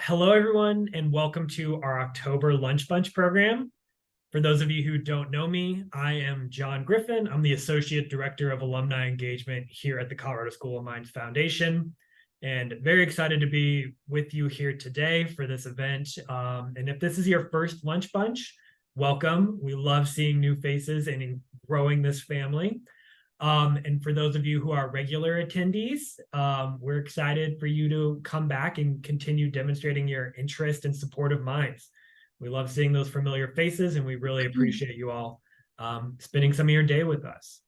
Hello, everyone, and welcome to our October Lunch Bunch program. For those of you who don't know me, I am John Griffin. I'm the Associate Director of Alumni Engagement here at the Colorado School of Mines Foundation, and very excited to be with you here today for this event. And if this is your first Lunch Bunch, welcome. We love seeing new faces and growing this family. And for those of you who are regular attendees, we're excited for you to come back and continue demonstrating your interest and support of Mines. We love seeing those familiar faces, and we really appreciate you all spending some of your day with us.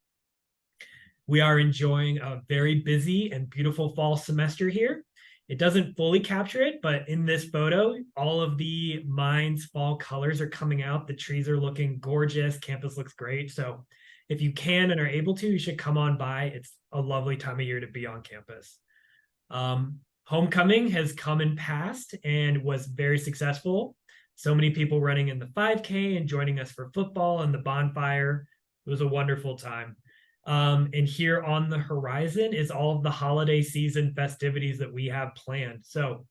We are enjoying a very busy and beautiful fall semester here. It doesn't fully capture it, but in this photo, all of the Mines fall colors are coming out. The trees are looking gorgeous. Campus looks great. So if you can and are able to, you should come on by. It's a lovely time of year to be on campus. Homecoming has come and passed and was very successful. So many people running in the 5K and joining us for football and the bonfire. It was a wonderful time. And here on the horizon is all of the holiday season festivities that we have planned. So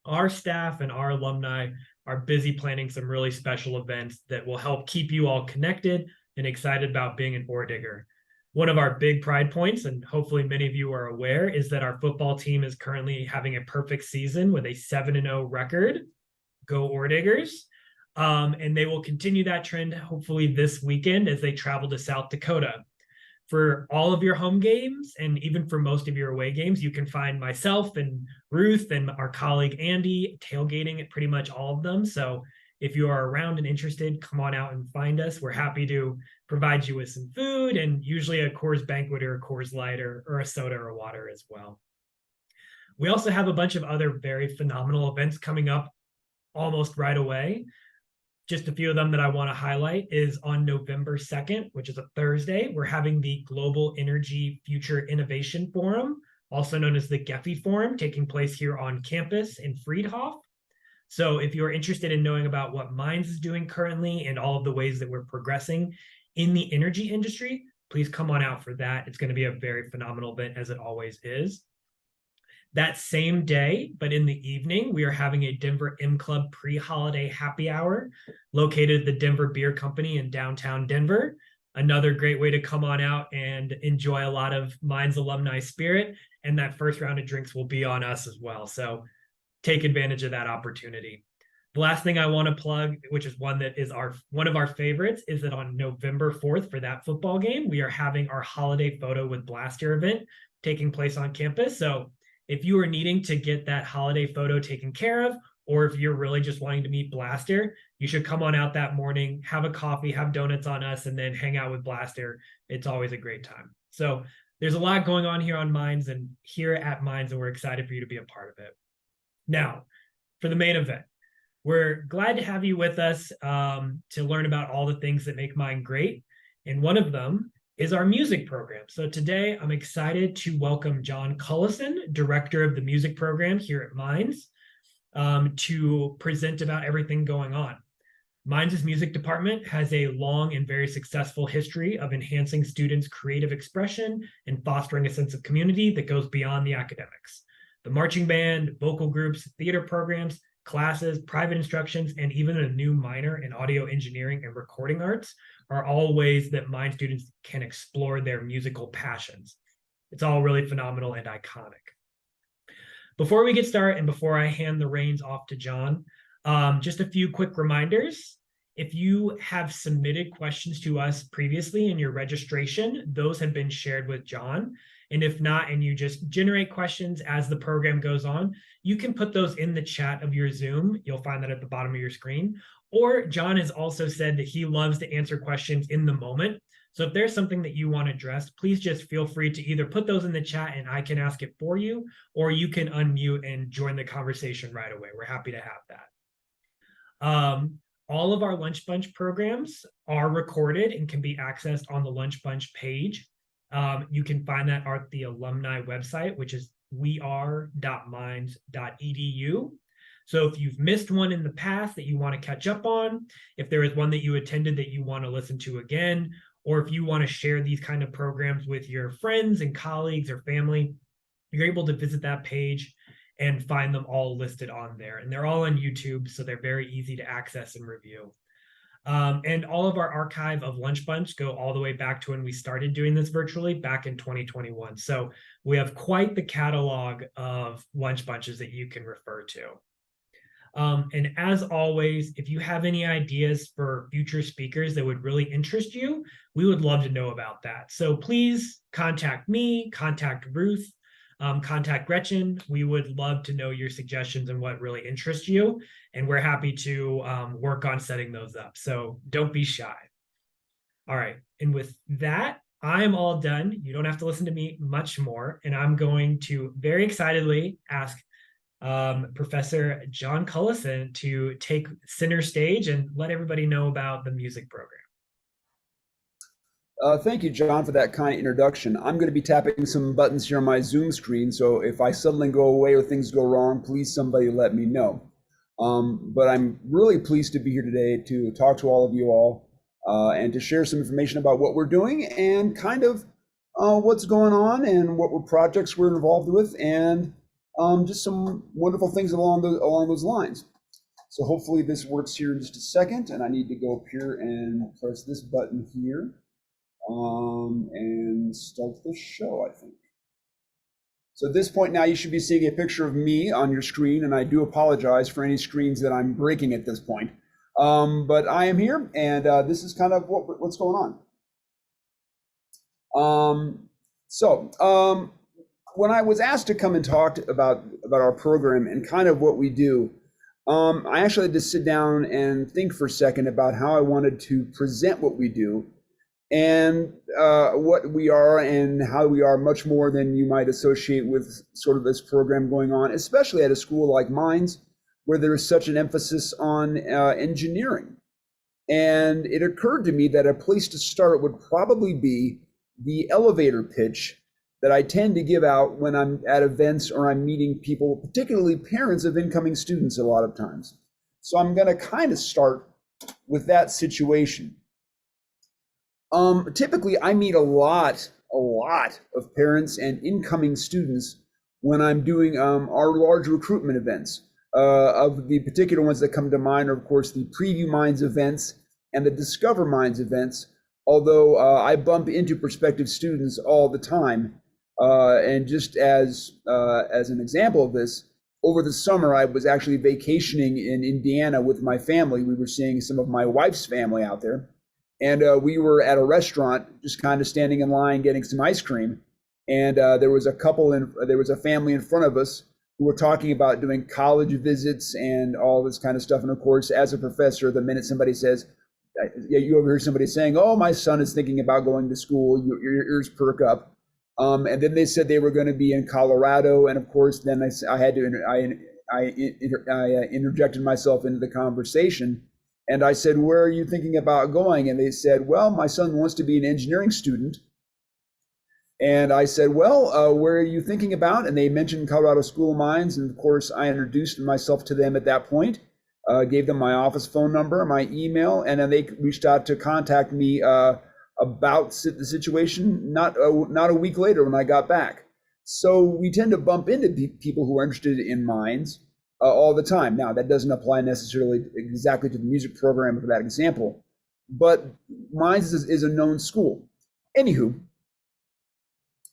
our staff and our alumni are busy planning some really special events that will help keep you all connected and excited about being an ore digger. One of our big pride points, and hopefully many of you are aware, is that our football team is currently having a perfect season with a 7-0 record. Go Ore Diggers. And they will continue that trend hopefully this weekend as they travel to South Dakota. For all of your home games and even for most of your away games, you can find myself and Ruth and our colleague Andy tailgating at pretty much all of them. So if you are around and interested, come on out and find us. We're happy to provide you with some food and usually a Coors Banquet or a Coors Light or a soda or water as well. We also have a bunch of other very phenomenal events coming up almost right away. Just a few of them that I want to highlight is on November 2nd, which is a Thursday, we're having the Global Energy Future Innovation Forum, also known as the GEFI Forum, taking place here on campus in Friedhof. So if you're interested in knowing about what Mines is doing currently and all of the ways that we're progressing in the energy industry, please come on out for that. It's going to be a very phenomenal event, as it always is. That same day, but in the evening, we are having a Denver M Club pre-holiday happy hour located at the Denver Beer Company in downtown Denver. Another great way to come on out and enjoy a lot of Mines alumni spirit. And that first round of drinks will be on us as well. So take advantage of that opportunity. The last thing I want to plug, which is one that is one of our favorites, is that on November 4th for that football game, we are having our holiday photo with Blaster event taking place on campus. So if you are needing to get that holiday photo taken care of, or if you're really just wanting to meet Blaster, you should come on out that morning, have a coffee, have donuts on us, and then hang out with Blaster. It's always a great time. So there's a lot going on here on Mines and here at Mines, and we're excited for you to be a part of it. Now, for the main event, we're glad to have you with us to learn about all the things that make Mine great. And one of them is our music program. So today I'm excited to welcome John Cullison, Director of the Music Program here at Mines, to present about everything going on. Mines' music department has a long and very successful history of enhancing students' creative expression and fostering a sense of community that goes beyond the academics. The marching band, vocal groups, theater programs, classes, private instructions, and even a new minor in audio engineering and recording arts are all ways that Mine students can explore their musical passions. It's all really phenomenal and iconic. Before we get started and before I hand the reins off to John, just a few quick reminders. If you have submitted questions to us previously in your registration, those have been shared with John. And if not, and you just generate questions as the program goes on, you can put those in the chat of your Zoom. You'll find that at the bottom of your screen. Or John has also said that he loves to answer questions in the moment. So if there's something that you want addressed, please just feel free to either put those in the chat and I can ask it for you, or you can unmute and join the conversation right away. We're happy to have that. All of our Lunch Bunch programs are recorded and can be accessed on the Lunch Bunch page. You can find that at the alumni website, which is weare.mines.edu. So if you've missed one in the past that you want to catch up on, if there is one that you attended that you want to listen to again, or if you want to share these kind of programs with your friends and colleagues or family, you're able to visit that page and find them all listed on there. And they're all on YouTube, so they're very easy to access and review. And all of our archive of Lunch Bunch go all the way back to when we started doing this virtually back in 2021. So we have quite the catalog of Lunch Bunches that you can refer to. And as always, if you have any ideas for future speakers that would really interest you, we would love to know about that. So please contact me, contact Ruth, contact Gretchen. We would love to know your suggestions and what really interests you. And we're happy to work on setting those up. So don't be shy. All right. And with that, I'm all done. You don't have to listen to me much more. And I'm going to very excitedly ask Professor John Cullison to take center stage and let everybody know about the music program. Thank you, John, for that kind introduction. I'm going to be tapping some buttons here on my Zoom screen, so if I suddenly go away or things go wrong, please somebody let me know. But I'm really pleased to be here today to talk to all of you all and to share some information about what we're doing and kind of what's going on and what projects we're involved with, and just some wonderful things along those lines. So hopefully this works here in just a second, and I need to go up here and press this button here. And start the show, I think. So at this point now, you should be seeing a picture of me on your screen, and I do apologize for any screens that I'm breaking at this point. But I am here, and this is kind of what's going on. When I was asked to come and talk about our program and kind of what we do, I actually had to sit down and think for a second about how I wanted to present what we do and what we are and how we are much more than you might associate with sort of this program going on, especially at a school like Mines, where there is such an emphasis on engineering. And it occurred to me that a place to start would probably be the elevator pitch that I tend to give out when I'm at events or I'm meeting people, particularly parents of incoming students a lot of times. So I'm going to kind of start with that situation. Typically, I meet a lot of parents and incoming students when I'm doing our large recruitment events. Of the particular ones that come to mind are, of course, the Preview Minds events and the Discover Minds events, although I bump into prospective students all the time. And just as an example of this, over the summer, I was actually vacationing in Indiana with my family. We were seeing some of my wife's family out there. And we were at a restaurant, just kind of standing in line, getting some ice cream. And there was a family in front of us who were talking about doing college visits and all this kind of stuff. And of course, as a professor, the minute somebody says, you overhear somebody saying, "Oh, my son is thinking about going to school," your ears perk up. And then they said they were going to be in Colorado. And of course, then I interjected myself into the conversation. And I said, "Where are you thinking about going?" And they said, "Well, my son wants to be an engineering student." And I said, "Well, where are you thinking about?" And they mentioned Colorado School of Mines. And of course, I introduced myself to them at that point, gave them my office phone number, my email, and then they reached out to contact me about the situation not a week later when I got back. So we tend to bump into people who are interested in mines all the time. Now, that doesn't apply necessarily exactly to the music program for that example, but Mines is a known school. Anywho,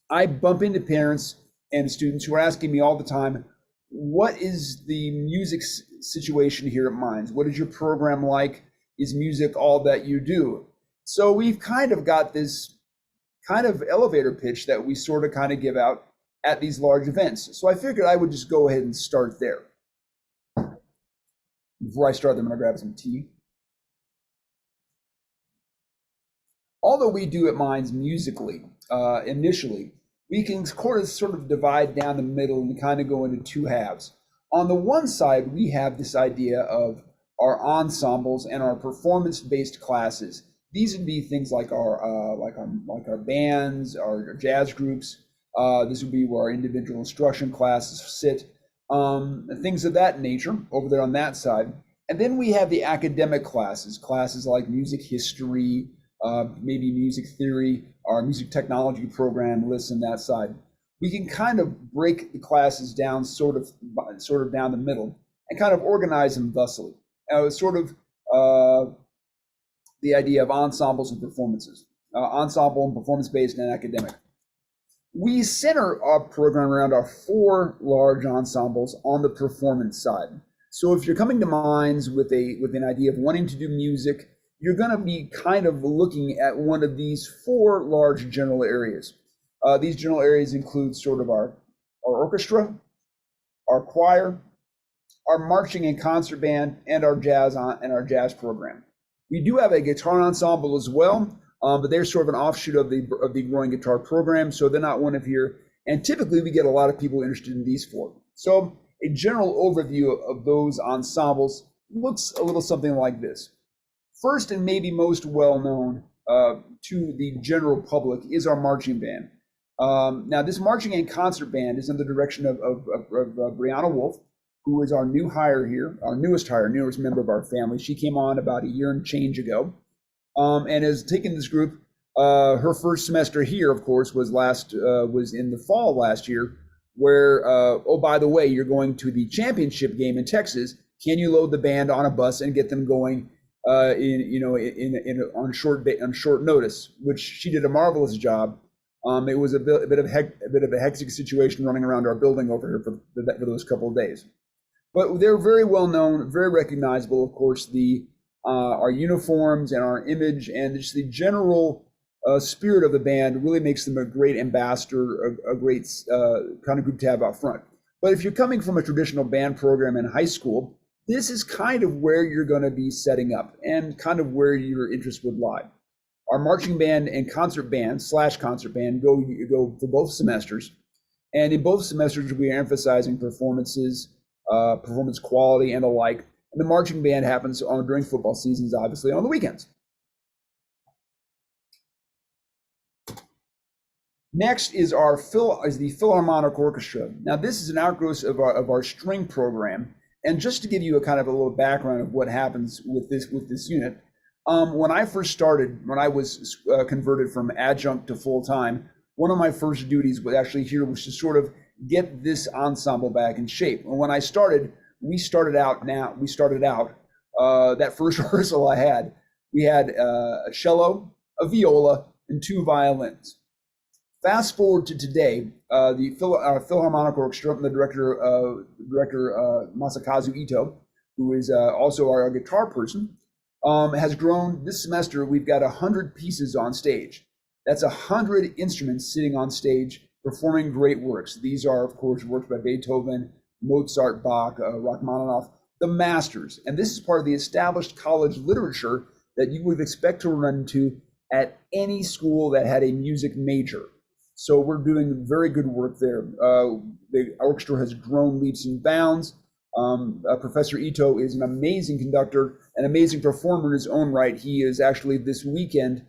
I bump into parents and students who are asking me all the time, what is the music situation here at Mines? What is your program like? Is music all that you do? So we've kind of got this kind of elevator pitch that we sort of kind of give out at these large events. So I figured I would just go ahead and start there. Before I start, I'm going to grab some tea. Although we do at Mines musically, initially, we can sort of divide down the middle and kind of go into two halves. On the one side, we have this idea of our ensembles and our performance-based classes. These would be things like our bands, our jazz groups. This would be where our individual instruction classes sit. Things of that nature over there on that side. And then we have the academic classes like music history, maybe music theory, our music technology program lists on that side. we can kind of break the classes down sort of down the middle and kind of organize them thusly. Sort of the idea of ensembles and performances, ensemble and performance-based and academic. We center our program around our 4 large ensembles on the performance side. So if you're coming to minds with an idea of wanting to do music, you're going to be kind of looking at one of these 4 large general areas. These general areas include sort of our orchestra, our choir, our marching and concert band, and our jazz program. We do have a guitar ensemble as well, but they're sort of an offshoot of the growing guitar program, so they're not one of your. And typically, we get a lot of people interested in these 4. So a general overview of those ensembles looks a little something like this. First and maybe most well known to the general public is our marching band. Now, this marching and concert band is under the direction of Brianna Wolf, who is our new hire here, our newest member of our family. She came on about a year and change ago, and has taken this group. Her first semester here, of course, was in the fall last year, where oh, by the way, you're going to the championship game in Texas. Can you load the band on a bus and get them going on short notice? Which she did a marvelous job. It was a bit of a hectic situation running around our building over here for those couple of days. But they're very well known, very recognizable. Of course, our uniforms and our image and just the general spirit of the band really makes them a great ambassador, a great kind of group to have out front. But if you're coming from a traditional band program in high school, this is kind of where you're going to be setting up and kind of where your interest would lie. Our marching band and concert band /concert band go for both semesters. And in both semesters, we are emphasizing performances, performance quality, and the like. And the marching band happens during football seasons, obviously, on the weekends. Next is the Philharmonic Orchestra. Now, this is an outgrowth of our string program. And just to give you a kind of a little background of what happens with this unit, when I first started, when I was converted from adjunct to full-time, one of my first duties was to sort of get this ensemble back in shape. And when I started, that first rehearsal I had, we had a cello, a viola, and 2 violins. Fast forward to today, the Philharmonic Orchestra, and the director Masakazu Ito, who is also our guitar person, has grown. This semester, we've got 100 pieces on stage. That's 100 instruments sitting on stage performing great works. These are, of course, works by Beethoven, Mozart, Bach, Rachmaninoff, the masters. And this is part of the established college literature that you would expect to run into at any school that had a music major. So we're doing very good work there. The orchestra has grown leaps and bounds. Professor Ito is an amazing conductor, an amazing performer in his own right. He is actually this weekend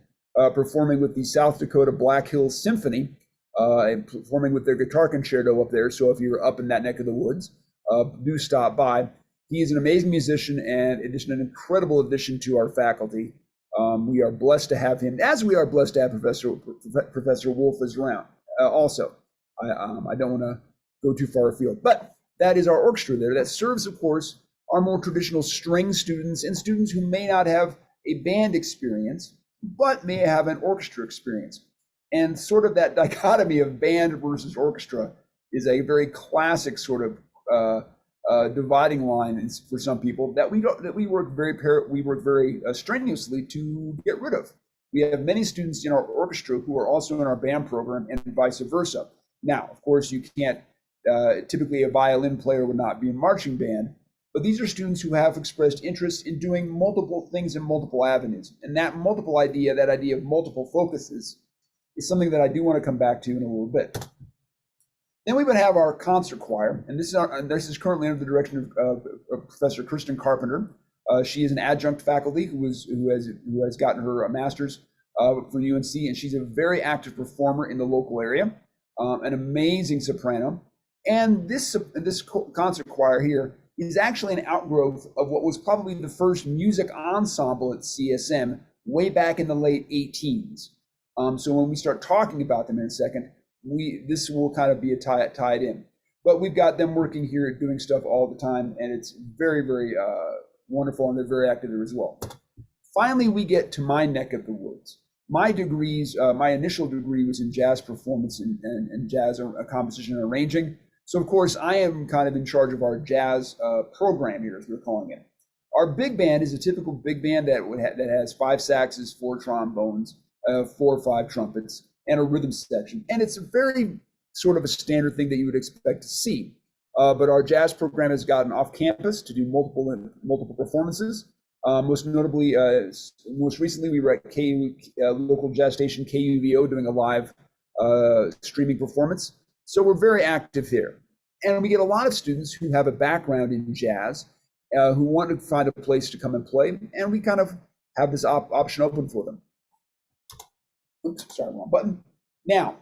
performing with the South Dakota Black Hills Symphony, and performing with their guitar concerto up there. So if you're up in that neck of the woods, do stop by. He is an amazing musician and an incredible addition to our faculty. We are blessed to have him, as we are blessed to have Professor Wolf as around. Also, I don't want to go too far afield, but that is our orchestra there that serves, of course, our more traditional string students and students who may not have a band experience, but may have an orchestra experience. And sort of that dichotomy of band versus orchestra is a very classic sort of dividing line for some people that we work very strenuously to get rid of. We have many students in our orchestra who are also in our band program, and vice versa. Now, of course, you can't. Typically, a violin player would not be in marching band, but these are students who have expressed interest in doing multiple things in multiple avenues, and that idea of multiple focuses, is something that I do want to come back to in a little bit. Then we would have our concert choir, and this is currently under the direction of Professor Kristen Carpenter. She is an adjunct faculty who has gotten her master's from UNC, and she's a very active performer in the local area, an amazing soprano. And this concert choir here is actually an outgrowth of what was probably the first music ensemble at CSM way back in the late 18s. So when we start talking about them in a second, this will kind of be tied in. But we've got them working here doing stuff all the time, and it's very, very wonderful, and they're very active there as well. Finally, we get to my neck of the woods. My degrees, my initial degree was in jazz performance and jazz composition and arranging. So of course, I am kind of in charge of our jazz program here, as we're calling it. Our big band is a typical big band that has 5 saxes, 4 trombones, 4 or 5 trumpets, and a rhythm section. And it's a very sort of a standard thing that you would expect to see. But our jazz program has gotten off campus to do multiple performances. Most notably, most recently, we were at local jazz station KUVO doing a live streaming performance. So we're very active there. And we get a lot of students who have a background in jazz who want to find a place to come and play. And we kind of have this option open for them. Oops, sorry, wrong button. Now,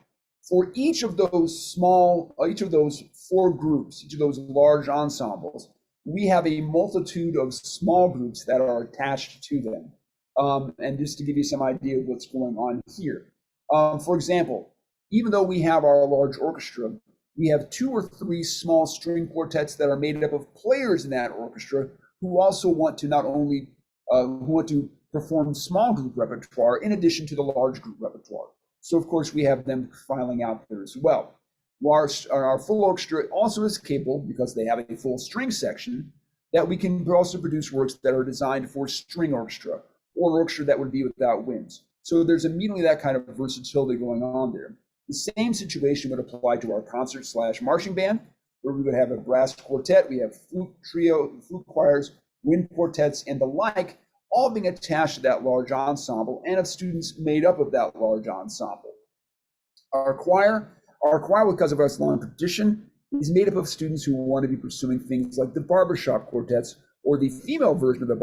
for each of those 4 groups, each of those large ensembles, we have a multitude of small groups that are attached to them. And just to give you some idea of what's going on here. For example, even though we have our large orchestra, we have 2 or 3 small string quartets that are made up of players in that orchestra who also want to not only perform small group repertoire in addition to the large group repertoire. So of course we have them filing out there as well. Our full orchestra also is capable, because they have a full string section, that we can also produce works that are designed for string orchestra or orchestra that would be without winds. So there's immediately that kind of versatility going on there. The same situation would apply to our concert/marching band, where we would have a brass quartet, we have flute trio, flute choirs, wind quartets, and the like, all being attached to that large ensemble and of students made up of that large ensemble. Our choir, because of our long tradition, is made up of students who want to be pursuing things like the barbershop quartets, or the female version of the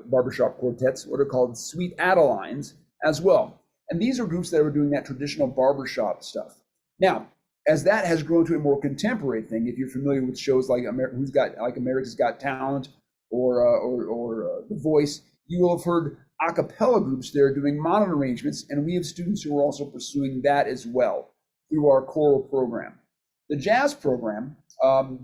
barbershop quartets, what are called Sweet Adelines as well. And these are groups that are doing that traditional barbershop stuff. Now, as that has grown to a more contemporary thing, if you're familiar with shows like America's Got Talent or The Voice, you will have heard a cappella groups there doing modern arrangements, and we have students who are also pursuing that as well through our choral program. The jazz program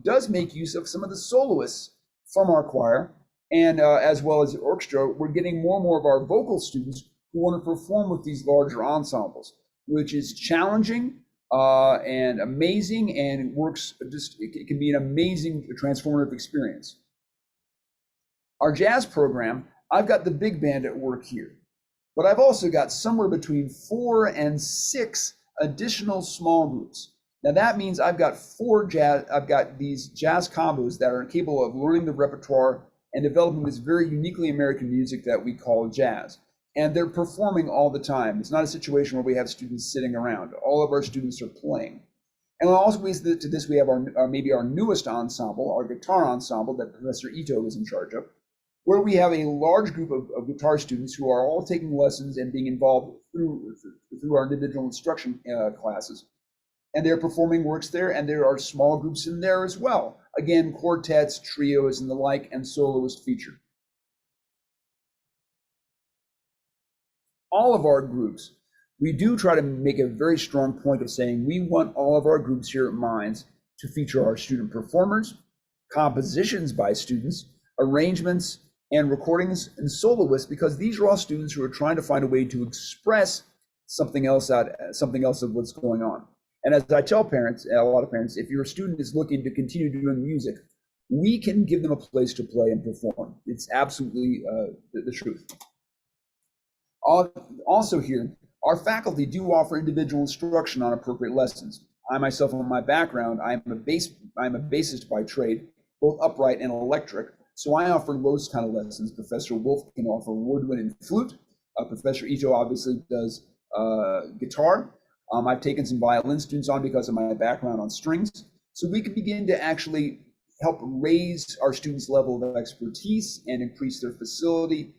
does make use of some of the soloists from our choir, and as well as the orchestra. We're getting more and more of our vocal students who want to perform with these larger ensembles, which is challenging and amazing, and it can be an amazing transformative experience. Our jazz program, I've got the big band at work here, but I've also got somewhere between 4 and 6 additional small groups. Now that means I've got these jazz combos that are capable of learning the repertoire and developing this very uniquely American music that we call jazz. And they're performing all the time. It's not a situation where we have students sitting around. All of our students are playing. And also to this, we have maybe our newest ensemble, our guitar ensemble that Professor Ito is in charge of, where we have a large group of guitar students who are all taking lessons and being involved through our individual instruction classes. And they're performing works there, and there are small groups in there as well. Again, quartets, trios, and the like, and soloists featured. All of our groups, we do try to make a very strong point of saying we want all of our groups here at Minds to feature our student performers, compositions by students, arrangements, and recordings and soloists, because these are all students who are trying to find a way to express something else of what's going on. And as I tell parents, a lot of parents, if your student is looking to continue doing music, we can give them a place to play and perform. It's absolutely the truth. Also here, our faculty do offer individual instruction on appropriate lessons. I myself, in my background, I'm a bassist by trade, both upright and electric. So I offer those kind of lessons. Professor Wolf can offer woodwind and flute. Professor Ito obviously does guitar. I've taken some violin students on because of my background on strings. So we can begin to actually help raise our students' level of expertise and increase their facility,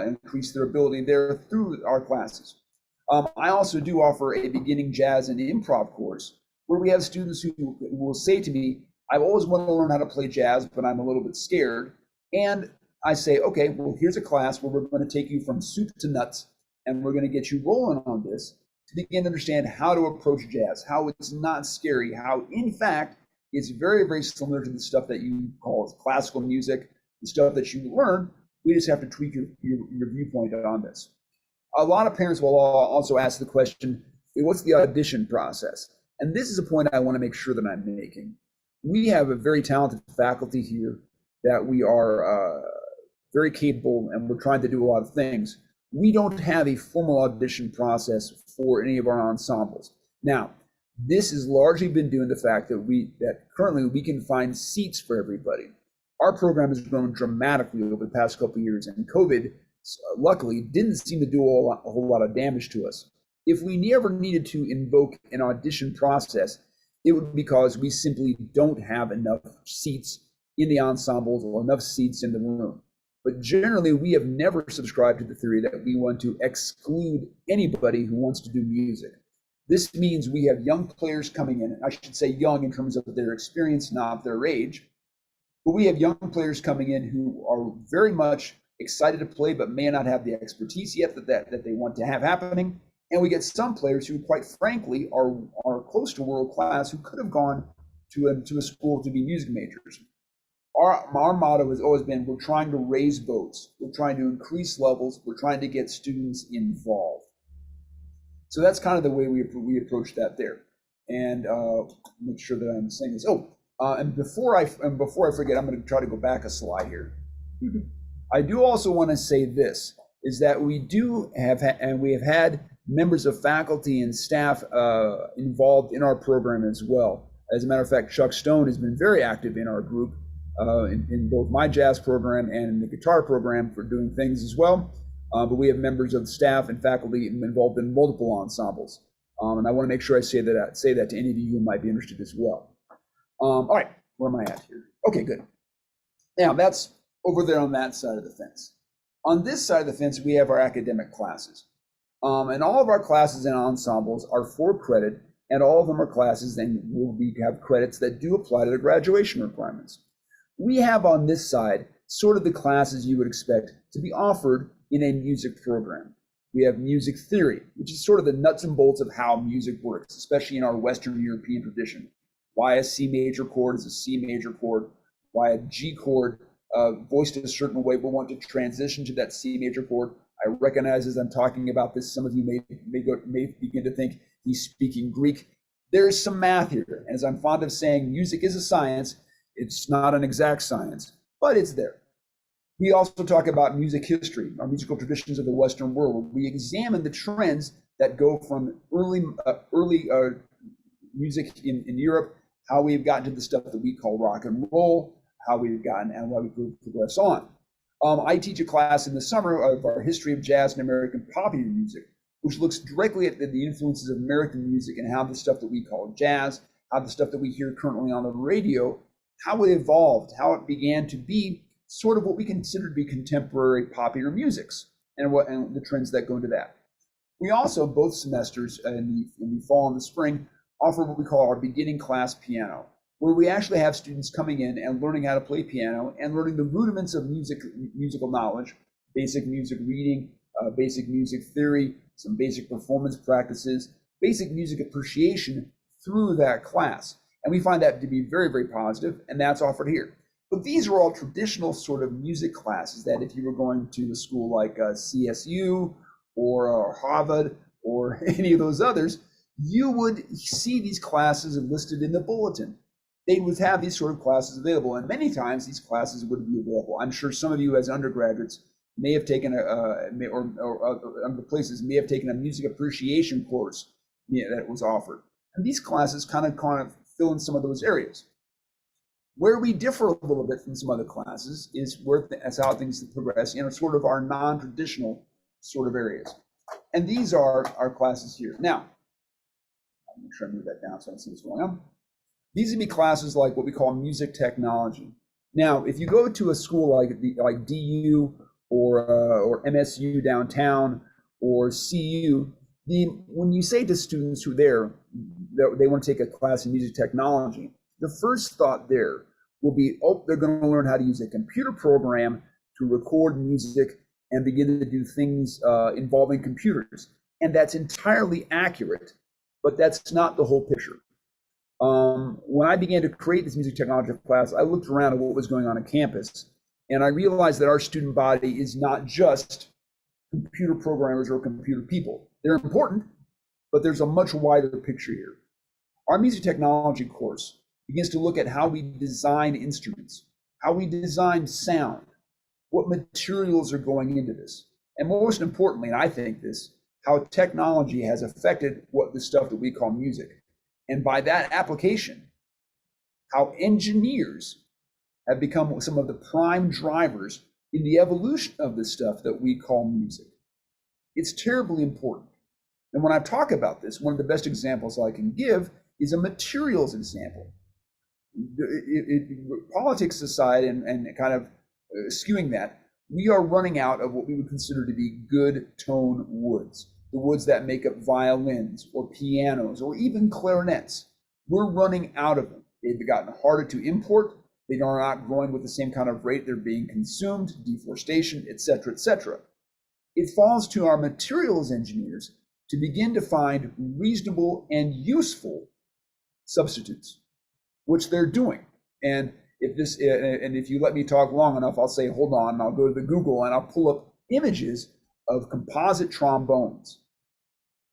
increase their ability there through our classes. I also do offer a beginning jazz and improv course where we have students who will say to me, I've always wanted to learn how to play jazz, but I'm a little bit scared. And I say, okay, well, here's a class where we're going to take you from soup to nuts, and we're going to get you rolling on this to begin to understand how to approach jazz, how it's not scary, how in fact it's very, very similar to the stuff that you call classical music, the stuff that you learn. We just have to tweak your viewpoint on this. A lot of parents will also ask the question, what's the audition process? And this is a point I want to make sure that I'm making. We have a very talented faculty here that we are very capable, and we're trying to do a lot of things. We don't have a formal audition process for any of our ensembles. Now, this has largely been due to the fact that currently we can find seats for everybody. Our program has grown dramatically over the past couple of years, and COVID, luckily, didn't seem to do a whole lot of damage to us. If we ever needed to invoke an audition process, it would be because we simply don't have enough seats in the ensembles or enough seats in the room. But generally, we have never subscribed to the theory that we want to exclude anybody who wants to do music. This means we have young players coming in. I should say young in terms of their experience, not their age. But we have young players coming in who are very much excited to play, but may not have the expertise yet that they want to have happening. And we get some players who, quite frankly, are close to world class, who could have gone to a school to be music majors. Our motto has always been, we're trying to raise boats. We're trying to increase levels. We're trying to get students involved. So that's kind of the way we approach that there. And make sure that I'm saying this. And before I forget, I'm going to try to go back a slide here. I do also want to say this, is that we do have, and we have had members of faculty and staff involved in our program as well. As a matter of fact, Chuck Stone has been very active in our group, in both my jazz program and in the guitar program for doing things as well. But we have members of the staff and faculty involved in multiple ensembles. And I want to make sure I say that to any of you who might be interested as well. All right, where am I at here? Okay, good. Now that's over there on that side of the fence. On this side of the fence, we have our academic classes. And all of our classes and ensembles are for credit, and all of them are classes and will have credits that do apply to the graduation requirements. We have on this side sort of the classes you would expect to be offered in a music program. We have music theory, which is sort of the nuts and bolts of how music works, especially in our Western European tradition. Why a C major chord is a C major chord, why a G chord voiced in a certain way will want to transition to that C major chord. I recognize as I'm talking about this, some of you may begin to think he's speaking Greek. There's some math here. As I'm fond of saying, music is a science. It's not an exact science, but it's there. We also talk about music history, our musical traditions of the Western world. We examine the trends that go from early music in Europe, how we've gotten to the stuff that we call rock and roll, how we've gotten and why we progress on. I teach a class in the summer of our history of jazz and American popular music, which looks directly at the influences of American music and how the stuff that we call jazz, how the stuff that we hear currently on the radio, how it evolved, how it began to be sort of what we consider to be contemporary popular musics, and the trends that go into that. We also, both semesters in the fall and the spring, offer what we call our beginning class piano, where we actually have students coming in and learning how to play piano and learning the rudiments of musical knowledge, basic music reading, basic music theory, some basic performance practices, basic music appreciation through that class. And we find that to be very, very positive, and that's offered here. But these are all traditional sort of music classes that if you were going to a school like CSU or Harvard or any of those others, you would see these classes listed in the bulletin. They would have these sort of classes available, and many times these classes would be available. I'm sure some of you as undergraduates may have taken or other places may have taken a music appreciation course that was offered. And these classes kind of fill in some of those areas. Where we differ a little bit from some other classes is as how things progress in sort of our non-traditional sort of areas. And these are our classes here. Now, I'll make sure I move that down so I can see what's going on. These would be classes like what we call music technology. Now, if you go to a school like DU or MSU downtown or CU, when you say to students who are there that they want to take a class in music technology, the first thought there will be, oh, they're going to learn how to use a computer program to record music and begin to do things involving computers. And that's entirely accurate, but that's not the whole picture. When I began to create this music technology class, I looked around at what was going on campus, and I realized that our student body is not just computer programmers or computer people. They're important, but there's a much wider picture here. Our music technology course begins to look at how we design instruments, how we design sound, what materials are going into this, and most importantly, and I think this, how technology has affected what the stuff that we call music. And by that application, how engineers have become some of the prime drivers in the evolution of the stuff that we call music. It's terribly important. And when I talk about this, one of the best examples I can give is a materials example. Politics aside and kind of skewing that, we are running out of what we would consider to be good tone woods, the woods that make up violins or pianos or even clarinets. We're running out of them. They've gotten harder to import. They are not growing with the same kind of rate they're being consumed, deforestation, et cetera, et cetera. It falls to our materials engineers to begin to find reasonable and useful substitutes, which they're doing. And if you let me talk long enough, I'll say, hold on, and I'll go to the Google and I'll pull up images of composite trombones,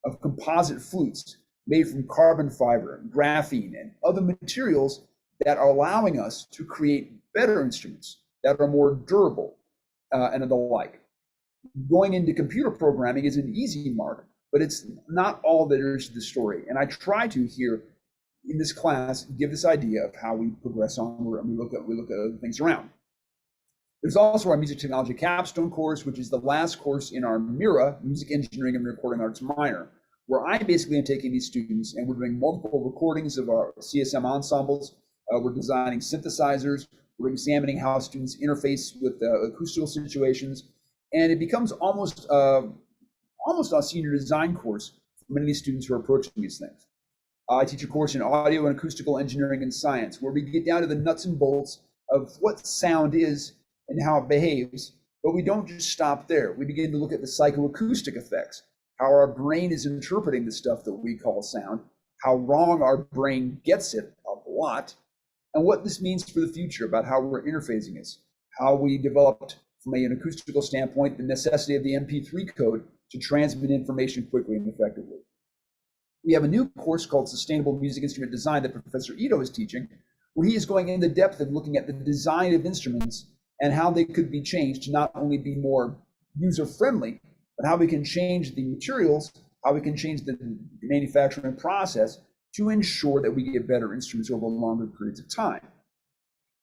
of composite flutes made from carbon fiber, graphene, and other materials that are allowing us to create better instruments that are more durable and the like. Going into computer programming is an easy mark, but it's not all there is to the story. And I try to here in this class give this idea of how we progress on and we look at other things around. There's also our music technology capstone course, which is the last course in our MIRA, Music Engineering and Recording Arts minor, where I basically am taking these students and we're doing multiple recordings of our CSM ensembles. We're designing synthesizers. We're examining how students interface with acoustical situations. And it becomes almost a senior design course for many of these students who are approaching these things. I teach a course in audio and acoustical engineering and science, where we get down to the nuts and bolts of what sound is and how it behaves, but we don't just stop there. We begin to look at the psychoacoustic effects, how our brain is interpreting the stuff that we call sound, how wrong our brain gets it a lot, and what this means for the future about how we're interfacing it, how we developed from an acoustical standpoint the necessity of the MP3 code to transmit information quickly and effectively. We have a new course called Sustainable Music Instrument Design that Professor Ito is teaching, where he is going into depth of looking at the design of instruments and how they could be changed to not only be more user-friendly, but how we can change the materials, how we can change the manufacturing process to ensure that we get better instruments over longer periods of time.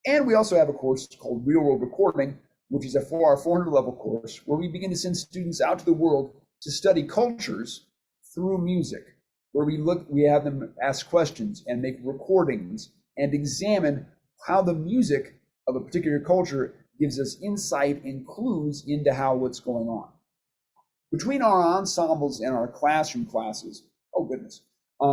And we also have a course called Real World Recording, which is a 400 level course where we begin to send students out to the world to study cultures through music, where we have them ask questions and make recordings and examine how the music of a particular culture gives us insight and clues into how what's going on. Between our ensembles and our classroom classes, oh goodness, I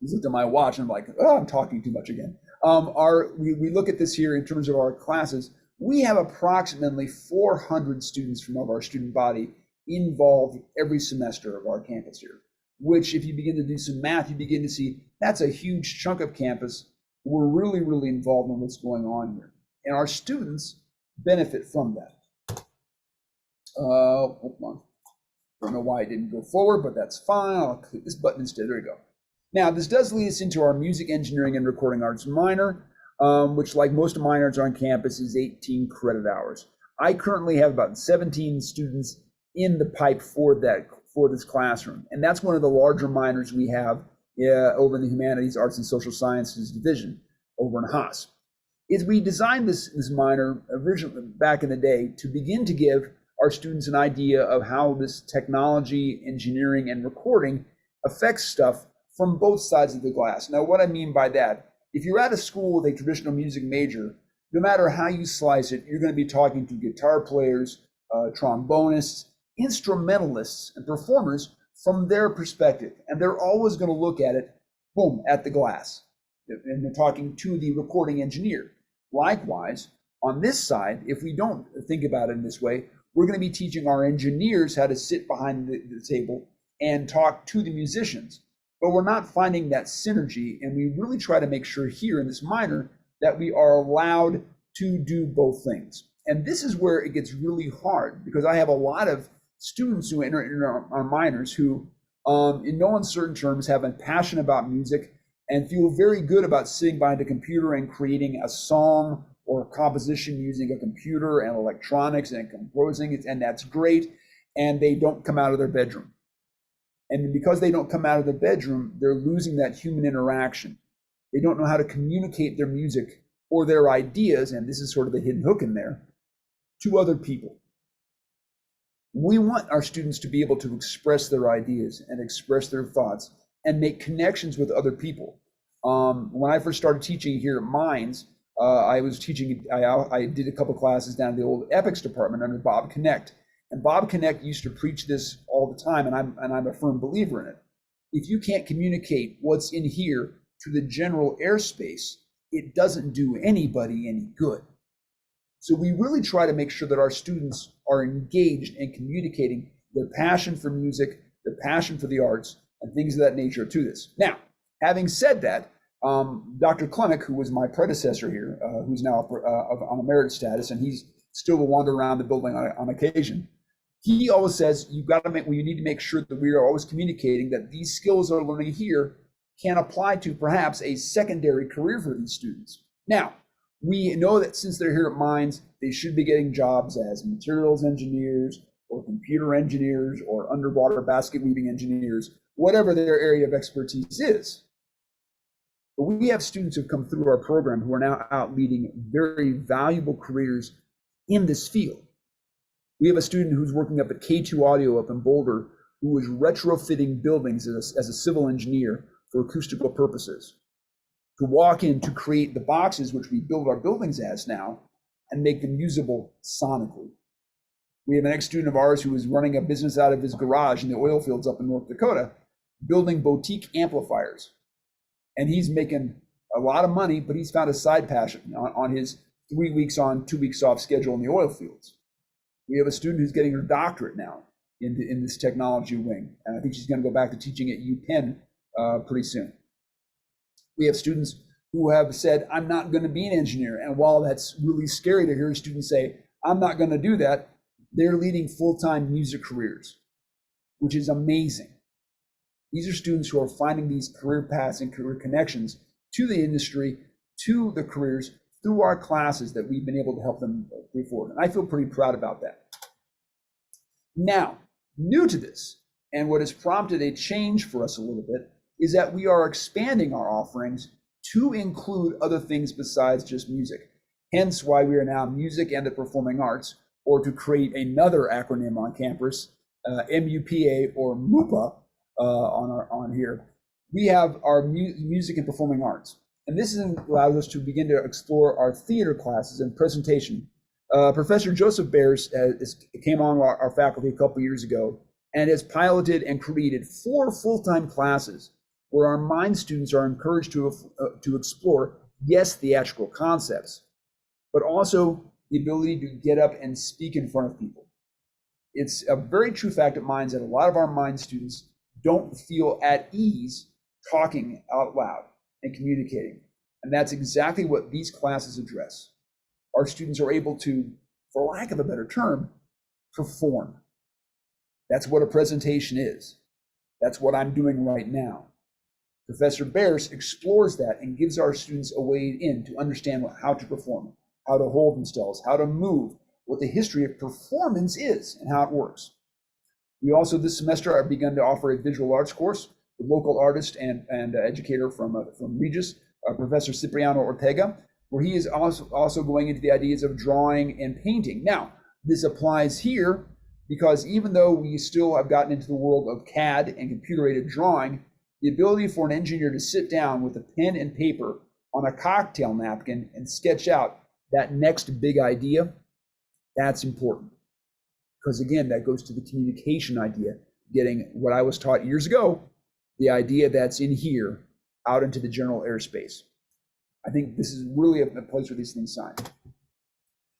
looked at my watch and I'm like, oh, I'm talking too much again. We look at this here in terms of our classes. We have approximately 400 students from our student body involved every semester of our campus here, which if you begin to do some math, you begin to see that's a huge chunk of campus. We're really, really involved in what's going on here. And our students benefit from that. Hold on. Don't know why it didn't go forward, but that's fine. I'll click this button instead. There we go. Now, this does lead us into our Music Engineering and Recording Arts minor, which, like most minors on campus, is 18 credit hours. I currently have about 17 students in the pipe for this classroom, and that's one of the larger minors we have over in the Humanities, Arts, and Social Sciences division over in Haas. Is we designed this minor originally back in the day to begin to give our students an idea of how this technology, engineering, and recording affects stuff from both sides of the glass. Now, what I mean by that, if you're at a school with a traditional music major, no matter how you slice it, you're going to be talking to guitar players, trombonists, instrumentalists, and performers from their perspective. And they're always going to look at it, boom, at the glass. And they're talking to the recording engineer. Likewise, on this side, if we don't think about it in this way, we're going to be teaching our engineers how to sit behind the table and talk to the musicians. But we're not finding that synergy, and we really try to make sure here in this minor that we are allowed to do both things. And this is where it gets really hard, because I have a lot of students who enter in our minors who, in no uncertain terms, have a passion about music and feel very good about sitting behind a computer and creating a song or a composition using a computer and electronics and composing it, and that's great. And they don't come out of their bedroom. And because they don't come out of the bedroom, they're losing that human interaction. They don't know how to communicate their music or their ideas, and this is sort of the hidden hook in there, to other people. We want our students to be able to express their ideas and express their thoughts and make connections with other people. When I first started teaching here at Mines, I did a couple classes down at the old Epics department under Bob Connect. And Bob Connect used to preach this all the time, and I'm a firm believer in it. If you can't communicate what's in here to the general airspace, it doesn't do anybody any good. So we really try to make sure that our students are engaged in communicating their passion for music, their passion for the arts, and things of that nature to this. Now, having said that, Dr. Klemick, who was my predecessor here, who's now on a merit status, and he's still will wander around the building on occasion, he always says you need to make sure that we are always communicating that these skills they're learning here can apply to perhaps a secondary career for these students. Now, we know that since they're here at Mines, they should be getting jobs as materials engineers or computer engineers or underwater basket weaving engineers, whatever their area of expertise is. But we have students who've come through our program who are now out leading very valuable careers in this field. We have a student who's working up at K2 Audio up in Boulder who was retrofitting buildings as a civil engineer for acoustical purposes, to walk in to create the boxes which we build our buildings as now and make them usable sonically. We have an ex-student of ours who is running a business out of his garage in the oil fields up in North Dakota, building boutique amplifiers. And he's making a lot of money, but he's found a side passion on his 3 weeks on, 2 weeks off schedule in the oil fields. We have a student who's getting her doctorate now in this technology wing, and I think she's going to go back to teaching at UPenn pretty soon. We have students who have said, I'm not going to be an engineer. And while that's really scary to hear students say, I'm not going to do that, they're leading full-time music careers, which is amazing. These are students who are finding these career paths and career connections to the industry, to the careers, through our classes that we've been able to help them move forward. And I feel pretty proud about that. Now, new to this, and what has prompted a change for us a little bit, is that we are expanding our offerings to include other things besides just music. Hence why we are now Music and the Performing Arts, or to create another acronym on campus, MUPA or MUPA on here. We have our Music and Performing Arts. And this allows us to begin to explore our theater classes and presentation. Professor Joseph Bears came on our faculty a couple years ago and has piloted and created 4 full-time classes where our Mind students are encouraged to explore, yes, theatrical concepts, but also the ability to get up and speak in front of people. It's a very true fact at Minds that a lot of our Mind students don't feel at ease talking out loud and communicating. And that's exactly what these classes address. Our students are able to, for lack of a better term, perform. That's what a presentation is. That's what I'm doing right now. Professor Bears explores that and gives our students a way in to understand how to perform, how to hold themselves, how to move, what the history of performance is and how it works. We also this semester have begun to offer a visual arts course with local artist and educator from Regis, Professor Cipriano Ortega, where he is also going into the ideas of drawing and painting. Now, this applies here because even though we still have gotten into the world of CAD and computer-aided drawing, the ability for an engineer to sit down with a pen and paper on a cocktail napkin and sketch out that next big idea, that's important. Because again, that goes to the communication idea, getting what I was taught years ago, the idea that's in here out into the general airspace. I think this is really a place where these things shine.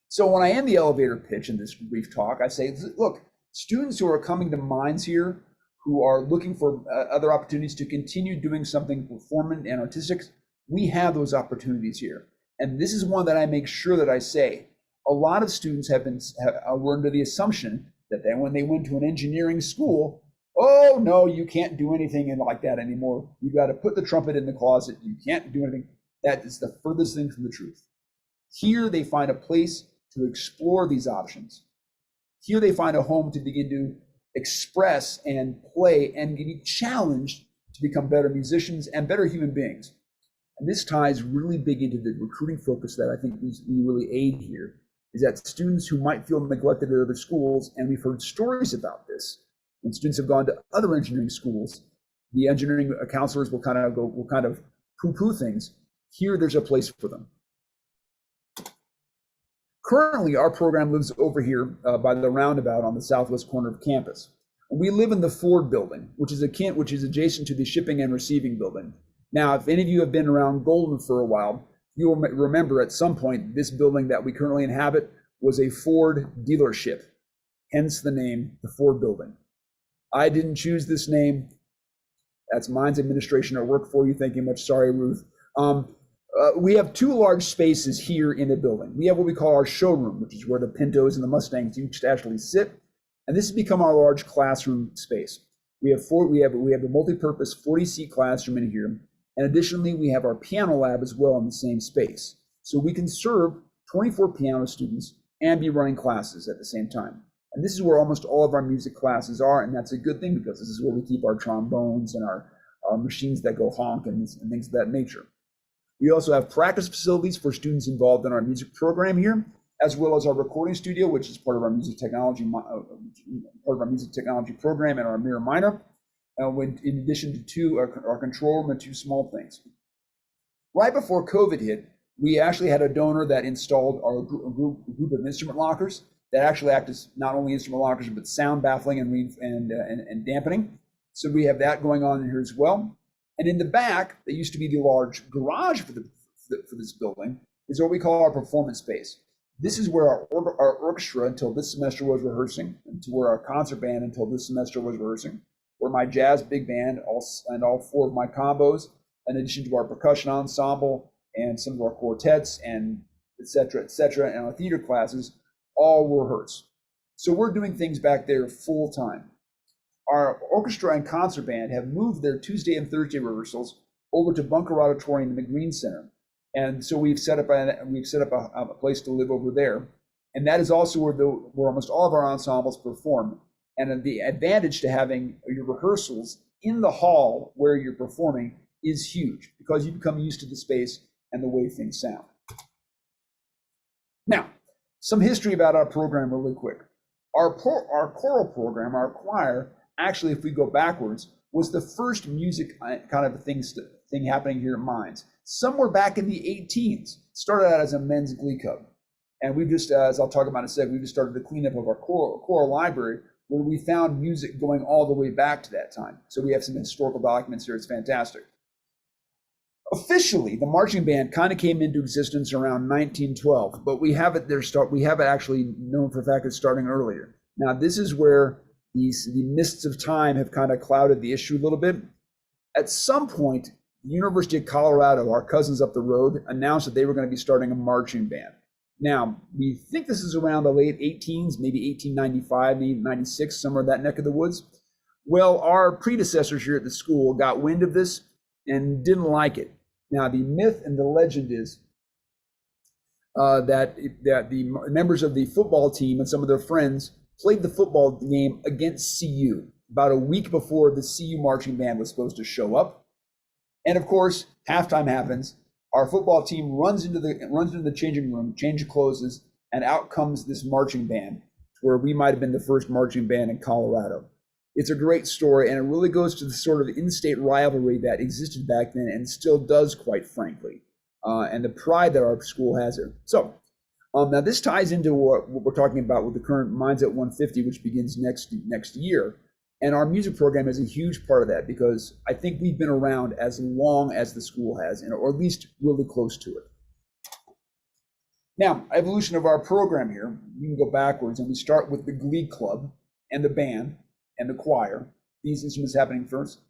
So when I end the elevator pitch in this brief talk, I say, look, students who are coming to Minds here who are looking for other opportunities to continue doing something performant and artistic, we have those opportunities here. And this is one that I make sure that I say. A lot of students were under the assumption that then when they went to an engineering school, oh no, you can't do anything like that anymore. You got to put the trumpet in the closet. You can't do anything. That is the furthest thing from the truth. Here they find a place to explore these options. Here they find a home to begin to express and play and be challenged to become better musicians and better human beings. And this ties really big into the recruiting focus that I think we really aid here, is that students who might feel neglected at other schools, and we've heard stories about this, when students have gone to other engineering schools, the engineering counselors will kind of poo-poo things. Here, there's a place for them. Currently, our program lives over here by the roundabout on the southwest corner of campus. We live in the Ford building, which is adjacent to the shipping and receiving building. Now, if any of you have been around Golden for a while, you will remember at some point this building that we currently inhabit was a Ford dealership, hence the name, the Ford building. I didn't choose this name. That's Mines Administration at work for you. Thank you much. Sorry, Ruth. We have two large spaces here in the building. We have what we call our showroom, which is where the Pintos and the Mustangs used to actually sit. And this has become our large classroom space. We have a multi-purpose 40-seat classroom in here. And additionally, we have our piano lab as well in the same space. So we can serve 24 piano students and be running classes at the same time. And this is where almost all of our music classes are. And that's a good thing because this is where we keep our trombones and our machines that go honk and things of that nature. We also have practice facilities for students involved in our music program here, as well as our recording studio, which is part of our music technology program and our Mira Minor. In addition to our control room and two small things. Right before COVID hit, we actually had a donor that installed our group of instrument lockers that actually act as not only instrument lockers, but sound baffling and dampening. So we have that going on in here as well. And in the back, that used to be the large garage for this building, is what we call our performance space. This is where our orchestra until this semester was rehearsing, and to where our concert band until this semester was rehearsing, where my jazz big band and all four of my combos, in addition to our percussion ensemble and some of our quartets and et cetera, and our theater classes, all rehearse. So we're doing things back there full time. Our orchestra and concert band have moved their Tuesday and Thursday rehearsals over to Bunker Auditorium in the Green Center. And so we've set up a place to live over there. And that is also where almost all of our ensembles perform. And the advantage to having your rehearsals in the hall where you're performing is huge because you become used to the space and the way things sound. Now, some history about our program really quick. Our choral program, our choir, actually, if we go backwards, was the first music kind of thing happening here at Mines. Somewhere back in the 18s, started out as a men's glee club. And we've just, as I'll talk about in a second, we just started the cleanup of our choral library, where we found music going all the way back to that time. So we have some historical documents here. It's fantastic. Officially, the marching band kind of came into existence around 1912, but we have it actually known for a fact it's starting earlier. Now, this is where the mists of time have kind of clouded the issue a little bit. At some point, the University of Colorado, our cousins up the road, announced that they were going to be starting a marching band. Now, we think this is around the late 18s, maybe 1895, maybe 96, somewhere in that neck of the woods. Well, our predecessors here at the school got wind of this and didn't like it. Now, the myth and the legend is that the members of the football team and some of their friends played the football game against CU about a week before the CU marching band was supposed to show up. And of course, halftime happens. Our football team runs into the changing room, change closes, and out comes this marching band, where we might have been the first marching band in Colorado. It's a great story, and it really goes to the sort of in-state rivalry that existed back then and still does, quite frankly, and the pride that our school has here. So now this ties into what we're talking about with the current Mines at 150, which begins next year. And our music program is a huge part of that because I think we've been around as long as the school has, or at least really close to it. Now, evolution of our program here, we can go backwards and we start with the glee club and the band and the choir. these instruments happening first.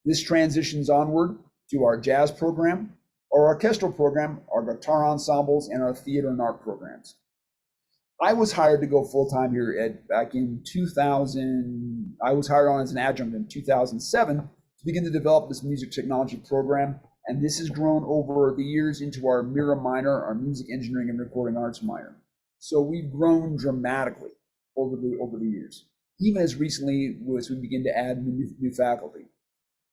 This transitions onward to our jazz program, our orchestral program, our guitar ensembles, and our theater and art programs. I was hired to go full-time here back in 2000. I was hired on as an adjunct in 2007 to begin to develop this music technology program. And this has grown over the years into our MIRA minor, our music engineering and recording arts minor. So we've grown dramatically over the years, even as recently as we begin to add new faculty.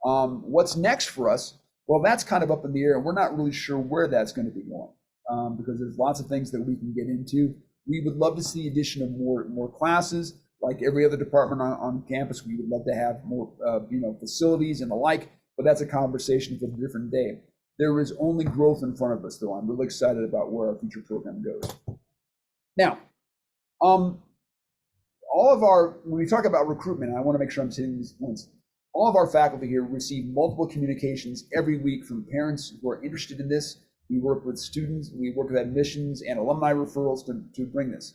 What's next for us? Well, that's kind of up in the air, and we're not really sure where that's going to be going, because there's lots of things that we can get into. We would love to see the addition of more classes. Like every other department on campus, we would love to have more facilities and the like, but that's a conversation for a different day. There is only growth in front of us, though. I'm really excited about where our future program goes. Now, when we talk about recruitment, I want to make sure I'm hitting these points. All of our faculty here receive multiple communications every week from parents who are interested in this. We work with students, we work with admissions and alumni referrals to bring this.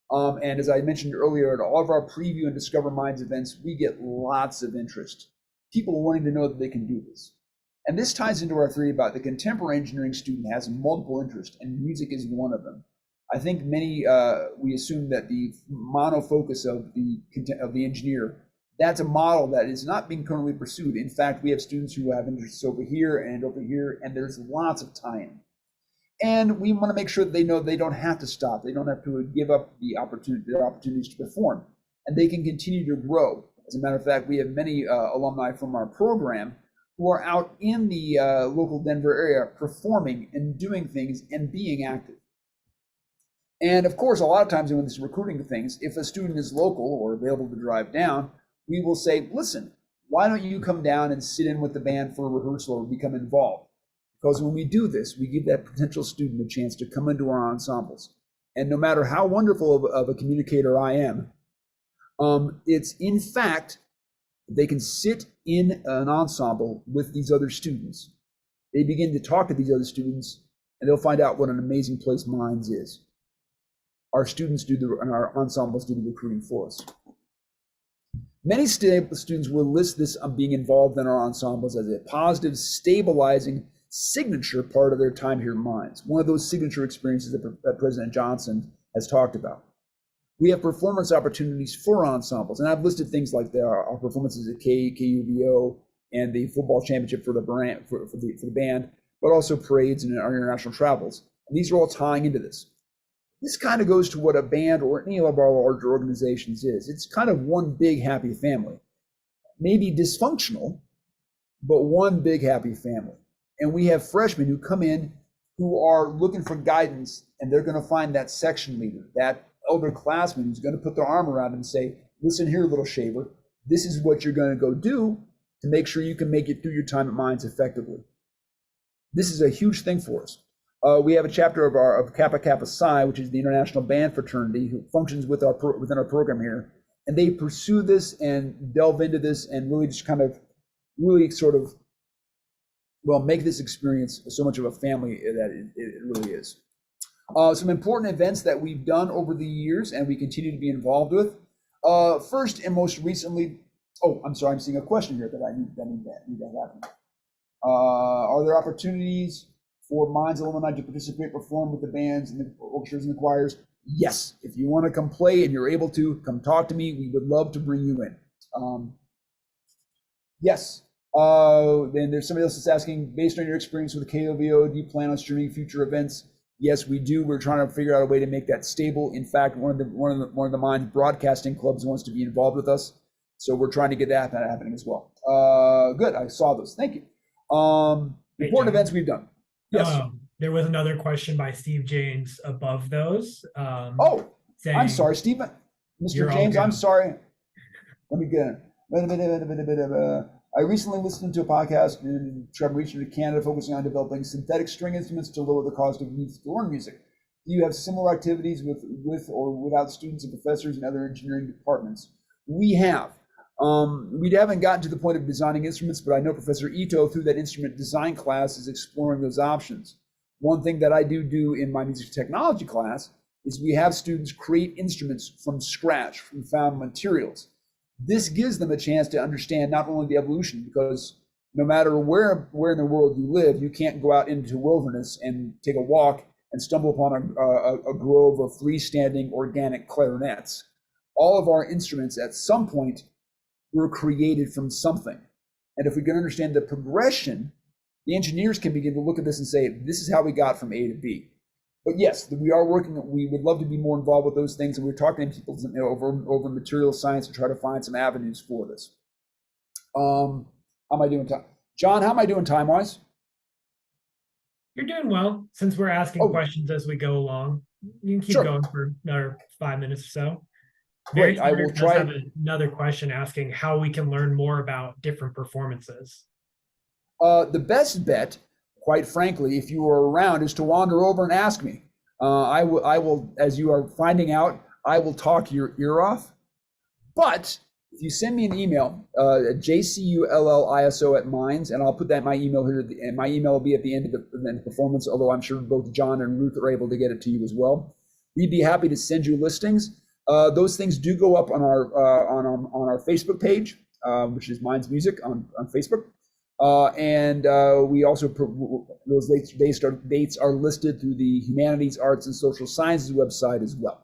And as I mentioned earlier, at all of our preview and Discover Minds events, we get lots of interest. People wanting to know that they can do this. And this ties into our theory about the contemporary engineering student has multiple interests, and music is one of them. I think we assume that the monofocus of the engineer, that's a model that is not being currently pursued. In fact, we have students who have interests over here, and there's lots of time. And we want to make sure that they know they don't have to stop. They don't have to give up their opportunities to perform, and they can continue to grow. As a matter of fact, we have many alumni from our program who are out in the local Denver area performing and doing things and being active. And of course, a lot of times when this recruiting things, if a student is local or available to drive down, we will say, listen, why don't you come down and sit in with the band for a rehearsal or become involved? Because when we do this, we give that potential student a chance to come into our ensembles. And no matter how wonderful of a communicator I am, it's in fact, they can sit in an ensemble with these other students. They begin to talk to these other students, and they'll find out what an amazing place Minds is. Our students and our ensembles do the recruiting for us. Many students will list this being involved in our ensembles as a positive, stabilizing signature part of their time here at Minds. One of those signature experiences that President Johnson has talked about. We have performance opportunities for ensembles, and I've listed things like our performances at KUVO and the football championship for the band, but also parades and our international travels. And these are all tying into this. This kind of goes to what a band or any of our larger organizations is. It's kind of one big happy family. Maybe dysfunctional, but one big happy family. And we have freshmen who come in who are looking for guidance, and they're going to find that section leader, that elder classman who's going to put their arm around them and say, listen here, little shaver, this is what you're going to go do to make sure you can make it through your time at Minds effectively. This is a huge thing for us. We have a chapter of Kappa Kappa Psi, which is the international band fraternity, who functions within our program here, and they pursue this and delve into this and really just kind of make this experience so much of a family that it really is. Some important events that we've done over the years and we continue to be involved with. First and most recently, I'm sorry, I'm seeing a question here that I need to happen. Are there opportunities for Minds alumni to participate, perform with the bands and the orchestras and the choirs? Yes, if you want to come play and you're able to, come talk to me. We would love to bring you in. Yes. Then there's somebody else that's asking, based on your experience with the KOVO, do you plan on streaming future events? Yes, we do. We're trying to figure out a way to make that stable. In fact, one of the Minds broadcasting clubs wants to be involved with us, so we're trying to get that happening as well. Good, I saw those. Thank you. Important events we've done. Yes. There was another question by Steve James above those. Saying, I'm sorry, Steve. Mr. James, I'm sorry. Let me get it. I recently listened to a podcast in Trevor Reaching to Canada focusing on developing synthetic string instruments to lower the cost of youth to learn music. Do you have similar activities with or without students and professors in other engineering departments? We have. We haven't gotten to the point of designing instruments, but I know Professor Ito, through that instrument design class, is exploring those options. One thing that I do in my music technology class is we have students create instruments from scratch, from found materials. This gives them a chance to understand not only the evolution, because no matter where in the world you live, you can't go out into wilderness and take a walk and stumble upon a grove of freestanding organic clarinets. All of our instruments at some point were created from something. And if we can understand the progression, the engineers can begin to look at this and say, this is how we got from A to B. But yes, we are working, we would love to be more involved with those things. And we're talking to people over material science to try to find some avenues for this. How am I doing time? John, how am I doing time-wise? You're doing well. Since we're asking questions as we go along, you can keep going for another 5 minutes or so. Great, I will try. Have another question asking how we can learn more about different performances. The best bet, quite frankly, if you are around, is to wander over and ask me. I will, as you are finding out, I will talk your ear off. But if you send me an email, jculliso@minds, and I'll put that in my email here, and my email will be at the end of the performance, although I'm sure both John and Ruth are able to get it to you as well. We'd be happy to send you listings. Those things do go up on our Facebook page, which is Minds Music on Facebook. And we also, those dates are listed through the Humanities, Arts, and Social Sciences website as well.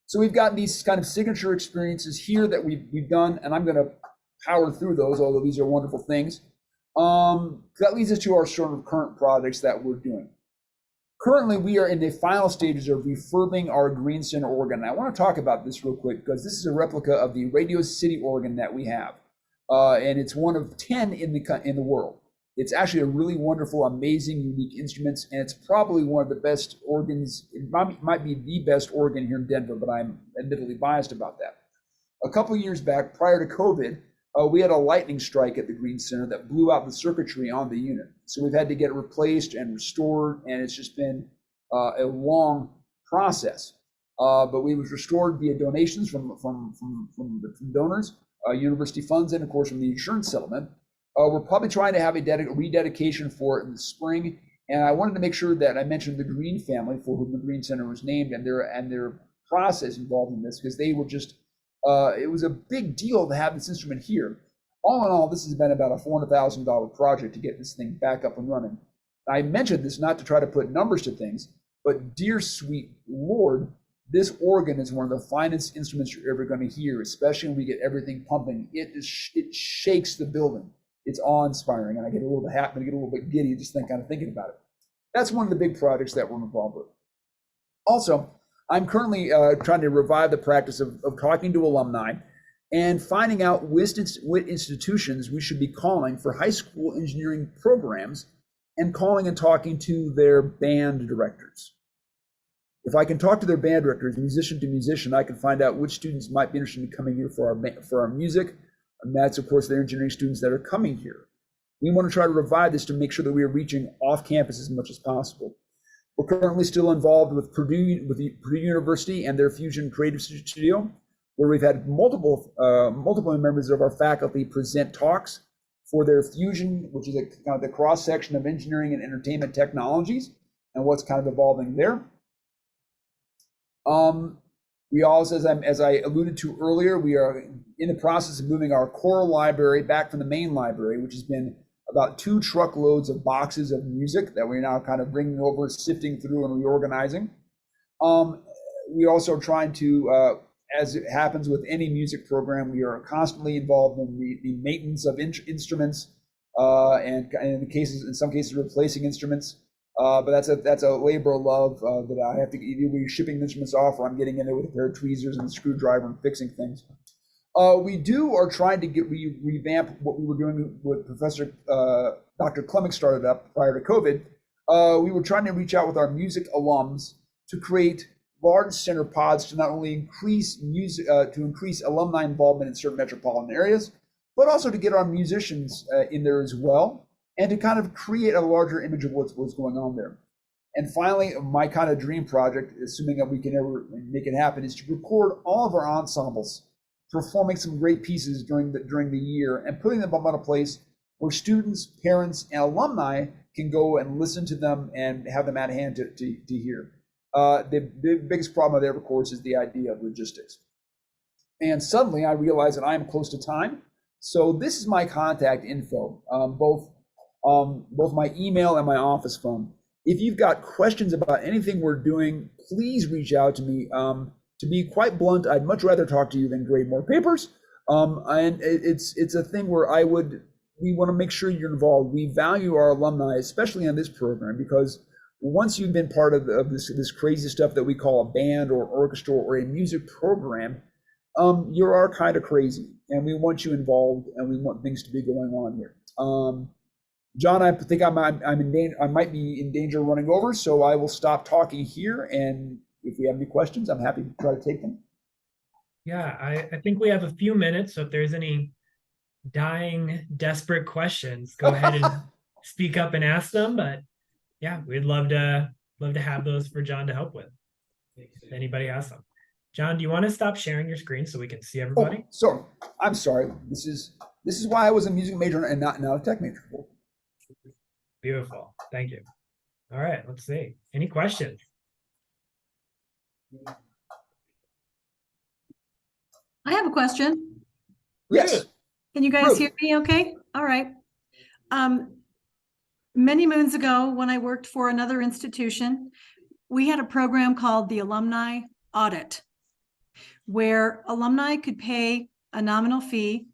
So we've got these kind of signature experiences here that we've done, and I'm going to power through those, although these are wonderful things. That leads us to our sort of current projects that we're doing. Currently, we are in the final stages of refurbing our Green Center organ. I want to talk about this real quick because this is a replica of the Radio City organ that we have. And it's one of 10 in the world. It's actually a really wonderful, amazing, unique instrument, and it's probably one of the best organs. It might be the best organ here in Denver, but I'm admittedly biased about that. A couple of years back, prior to COVID, we had a lightning strike at the Green Center that blew out the circuitry on the unit. So we've had to get it replaced and restored, and it's just been a long process. But we was restored via donations from donors, university funds, and of course from the insurance settlement. We're probably trying to have a rededication for it in the spring, and I wanted to make sure that I mentioned the Green family, for whom the Green Center was named, and their process involved in this, because they were just it was a big deal to have this instrument here. All in all, this has been about a $400,000 project to get this thing back up and running. I mentioned this not to try to put numbers to things, but dear sweet Lord, this organ is one of the finest instruments you're ever going to hear, especially when we get everything pumping. It shakes the building. It's awe-inspiring, and I get a little bit happy, I get a little bit giddy just thinking about it. That's one of the big projects that we're involved with. Also, I'm currently trying to revive the practice of talking to alumni and finding out what institutions we should be calling for high school engineering programs, and calling and talking to their band directors. If I can talk to their band directors, musician to musician, I can find out which students might be interested in coming here for our music, and that's of course the engineering students that are coming here. We want to try to revive this to make sure that we are reaching off campus as much as possible. We're currently still involved with Purdue University and their Fusion Creative Studio, where we've had multiple members of our faculty present talks for their Fusion, which is kind of the cross section of engineering and entertainment technologies, and what's kind of evolving there. We also, as I alluded to earlier, we are in the process of moving our choral library back from the main library, which has been about 2 truckloads of boxes of music that we're now kind of bringing over, sifting through and reorganizing. We also are trying to, as it happens with any music program, we are constantly involved in the maintenance of instruments, and in some cases replacing instruments. But that's a labor of love that I have to either be shipping instruments off, or I'm getting in there with a pair of tweezers and a screwdriver and fixing things. We are trying to revamp what we were doing with Professor Dr. Clemick started up prior to COVID. We were trying to reach out with our music alums to create large center pods to not only increase increase alumni involvement in certain metropolitan areas, but also to get our musicians in there as well, and to kind of create a larger image of what's going on there. And finally, my kind of dream project, assuming that we can ever make it happen, is to record all of our ensembles performing some great pieces during the year, and putting them up on a place where students, parents, and alumni can go and listen to them and have them at hand to hear. The biggest problem there, of course, is the idea of logistics. And suddenly I realize that I am close to time. So this is my contact info, both my email and my office phone. If you've got questions about anything we're doing, please reach out to me. To be quite blunt, I'd much rather talk to you than grade more papers. And it's a thing where we want to make sure you're involved. We value our alumni, especially on this program, because once you've been part of this crazy stuff that we call a band or orchestra or a music program, you are kind of crazy, and we want you involved, and we want things to be going on here. John, I think I'm in danger. I might be in danger of running over, so I will stop talking here. And if we have any questions, I'm happy to try to take them. Yeah, I think we have a few minutes, so if there's any dying, desperate questions, go ahead and speak up and ask them. But yeah, we'd love to have those for John to help with. If anybody has them. John, do you want to stop sharing your screen so we can see everybody? Oh, so I'm sorry. This is why I was a music major and not a tech major. Beautiful. Thank you. All right, let's see. Any questions? I have a question. Yes. Can you guys hear me okay? All right. Many moons ago, when I worked for another institution, we had a program called the Alumni Audit, where alumni could pay a nominal fee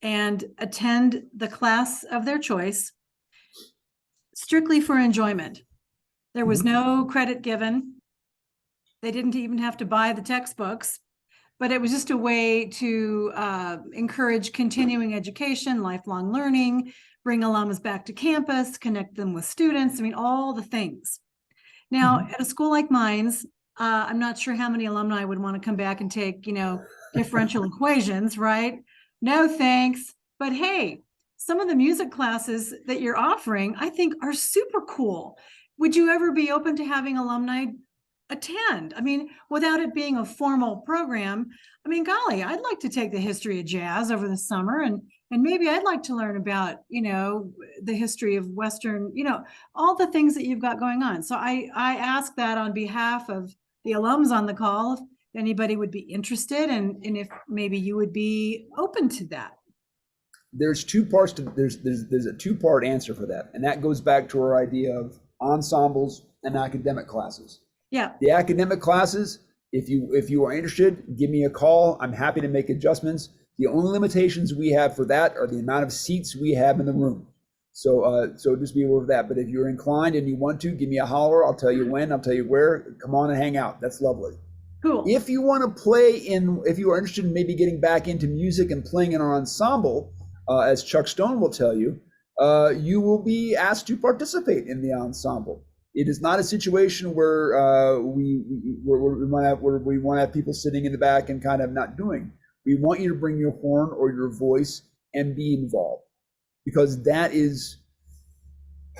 and attend the class of their choice strictly for enjoyment. There was no credit given. They didn't even have to buy the textbooks, but it was just a way to encourage continuing education, lifelong learning, bring alums back to campus, connect them with students. I mean, all the things. Now, at a school like mine's, I'm not sure how many alumni would want to come back and take, differential equations, right? No, thanks. But hey, some of the music classes that you're offering, I think, are super cool. Would you ever be open to having alumni attend? I mean, without it being a formal program, I mean, golly, I'd like to take the history of jazz over the summer, and maybe I'd like to learn about, the history of Western, all the things that you've got going on. So I ask that on behalf of the alums on the call, if anybody would be interested, and if maybe you would be open to that. There's two parts to there's a two-part answer for that, and that goes back to our idea of ensembles and academic classes. Yeah. The academic classes, if you are interested, give me a call. I'm happy to make adjustments. The only limitations we have for that are the amount of seats we have in the room. So just be aware of that. But if you're inclined and you want to, give me a holler. I'll tell you when, I'll tell you where. Come on and hang out. That's lovely. Cool. If you want to if you are interested in maybe getting back into music and playing in an ensemble, as Chuck Stone will tell you, you will be asked to participate in the ensemble. It is not a situation where we want to have people sitting in the back and kind of not doing. We want you to bring your horn or your voice and be involved, because that is,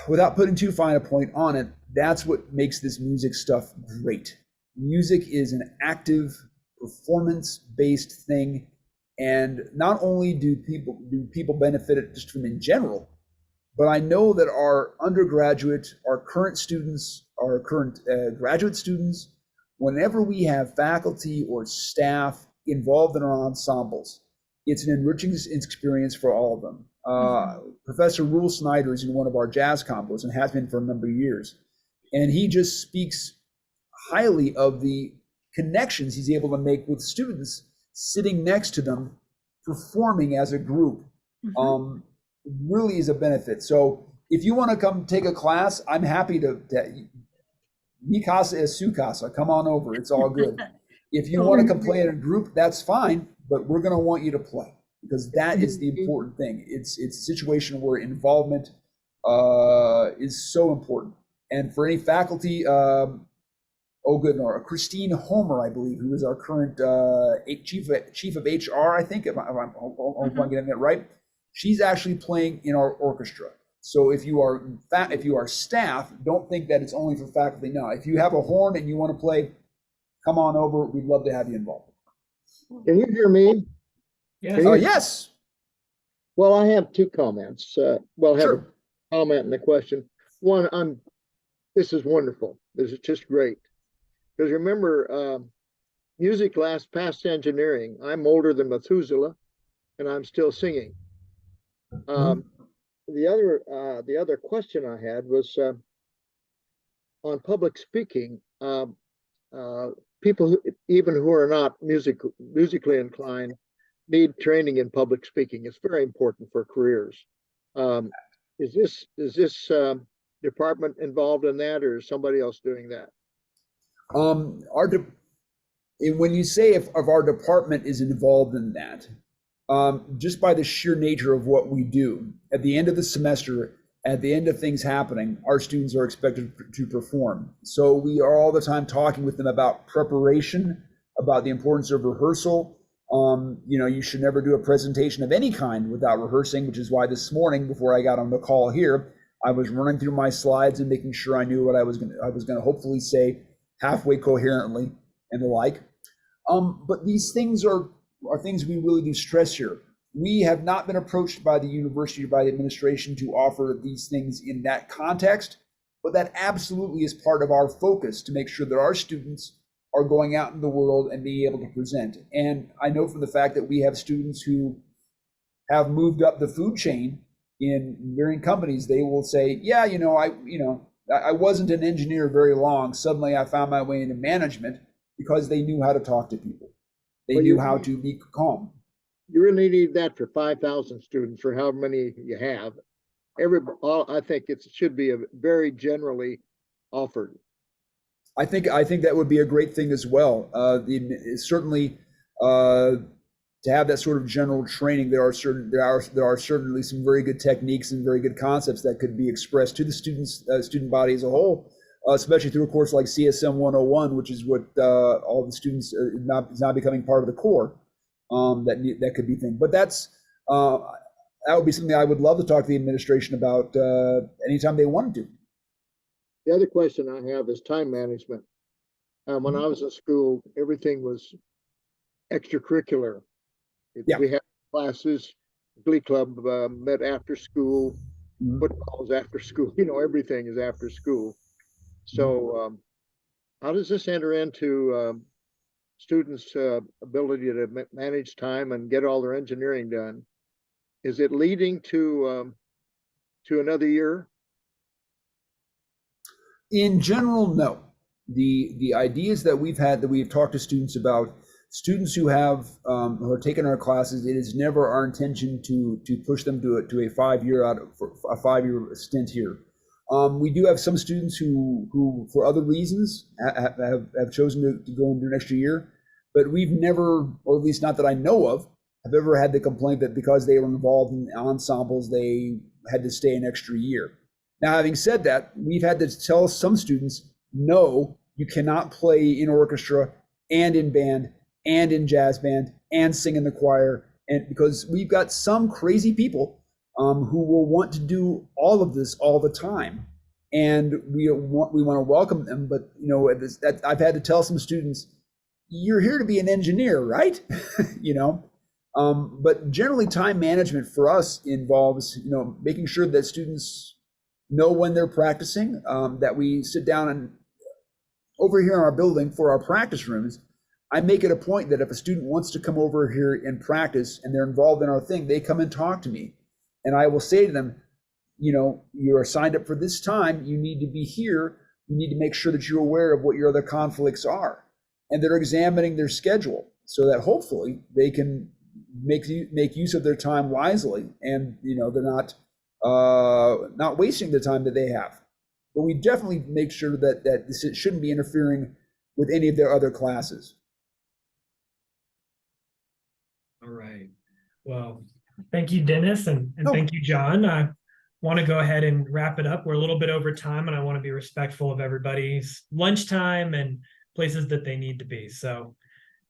without putting too fine a point on it, that's what makes this music stuff great. Music is an active, performance-based thing, and not only do people benefit it just from in general, but I know that our undergraduate, our current students, our current graduate students, whenever we have faculty or staff involved in our ensembles, it's an enriching experience for all of them. Professor Rule Snyder is in one of our jazz combos and has been for a number of years. And he just speaks highly of the connections he's able to make with students sitting next to them, performing as a group. Really is a benefit. So if you want to come take a class, I'm happy to mi casa es su casa. Come on over. It's all good. If you want to come play in a group, that's fine, but we're going to want you to play, because that is the important thing. It's a situation where involvement is so important. And for any faculty, Christine Homer, I believe, who is our current chief of HR, I think, if I'm getting that right. She's actually playing in our orchestra. So if you are staff, don't think that it's only for faculty. No, if you have a horn and you want to play, come on over. We'd love to have you involved. Can you hear me? Yes. Yes. Well, I have two comments. I have Sure. a comment and a question. One, this is wonderful. This is just great. Because remember, music lasts past engineering. I'm older than Methuselah, and I'm still singing. Um, the other question I had was on public speaking. People even who are not musically inclined need training in public speaking. It's very important for careers. Um, is this department involved in that, or is somebody else doing that? Our and when you say if our department is involved in that, just by the sheer nature of what we do, at the end of the semester, at the end of things happening, our students are expected to perform. So we are all the time talking with them about preparation, about the importance of rehearsal. You should never do a presentation of any kind without rehearsing, which is why this morning, before I got on the call here, I was running through my slides and making sure I knew what I was going to hopefully say halfway coherently and the like. But these things are things we really do stress here. We have not been approached by the university or by the administration to offer these things in that context, but that absolutely is part of our focus to make sure that our students are going out in the world and being able to present. And I know from the fact that we have students who have moved up the food chain in varying companies, they will say, yeah, I wasn't an engineer very long. Suddenly I found my way into management because they knew how to talk to people. They knew how to be calm. You really need that for 5,000 students, or however many you have. I think it should be a very generally offered. I think that would be a great thing as well. Certainly, to have that sort of general training, there are certainly some very good techniques and very good concepts that could be expressed to the student body as a whole, especially through a course like CSM 101, which is what all the students is now becoming part of the core. That could be a thing, but that would be something I would love to talk to the administration about anytime they wanted to. The other question I have is time management. When I was in school, everything was extracurricular. Yeah. We had classes, glee club met after school, football is after school. Everything is after school. So how does this enter into students' ability to manage time and get all their engineering done? Is it leading to another year? In general, no. The ideas that we've talked to students about, students who have who are taking our classes, it is never our intention to push them to a 5-year stint here. We do have some students who for other reasons have chosen to go and do an extra year, but we've never, or at least not that I know of, have ever had the complaint that because they were involved in ensembles, they had to stay an extra year. Now, having said that, we've had to tell some students, no, you cannot play in orchestra and in band and in jazz band and sing in the choir, and because we've got some crazy people who will want to do all of this all the time, and we want to welcome them. But I've had to tell some students, you're here to be an engineer, right? But generally, time management for us involves making sure that students know when they're practicing, that we sit down and over here in our building for our practice rooms. I make it a point that if a student wants to come over here and practice and they're involved in our thing, they come and talk to me. And I will say to them, you are signed up for this time, you need to be here, you need to make sure that you're aware of what your other conflicts are. And they're examining their schedule so that hopefully they can make use of their time wisely, and they're not wasting the time that they have. But we definitely make sure that this shouldn't be interfering with any of their other classes. All right. Well, thank you, Dennis, and thank you, John. I want to go ahead and wrap it up. We're a little bit over time, and I want to be respectful of everybody's lunchtime and places that they need to be. So,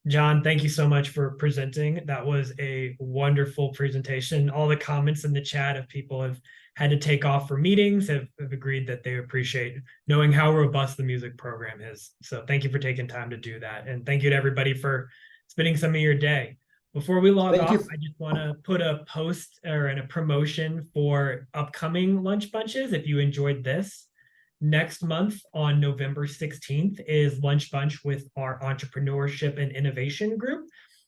John, thank you so much for presenting. That was a wonderful presentation. All the comments in the chat of people have had to take off for meetings have agreed that they appreciate knowing how robust the music program is. So thank you for taking time to do that. And thank you to everybody for spending some of your day. Before we log off, I just want to put a post or a promotion for upcoming lunch bunches. If you enjoyed this, Next month on November 16th is Lunch Bunch with our entrepreneurship and innovation group.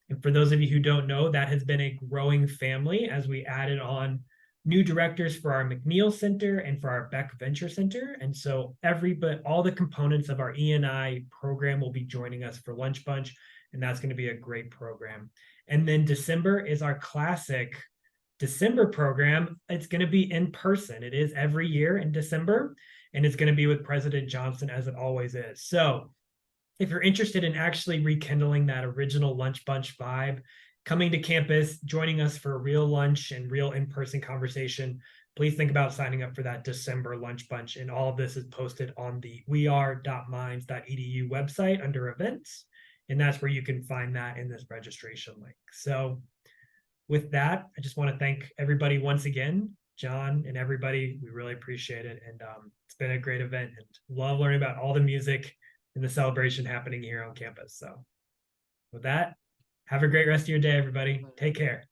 And for those of you who don't know, that has been a growing family as we added on new directors for our McNeil Center and for our Beck Venture Center. And so all the components of our E&I program will be joining us for Lunch Bunch, and that's going to be a great program. And then December is our classic December program. It's going to be in person. It is every year in December, and it's going to be with President Johnson, as it always is. So if you're interested in actually rekindling that original Lunch Bunch vibe, coming to campus, joining us for a real lunch and real in-person conversation, please think about signing up for that December Lunch Bunch. And all of this is posted on the weare.minds.edu website under events. And that's where you can find that in this registration link. So with that, I just want to thank everybody once again, John and everybody. We really appreciate it. And it's been a great event, and love learning about all the music and the celebration happening here on campus. So with that, have a great rest of your day, everybody. Take care.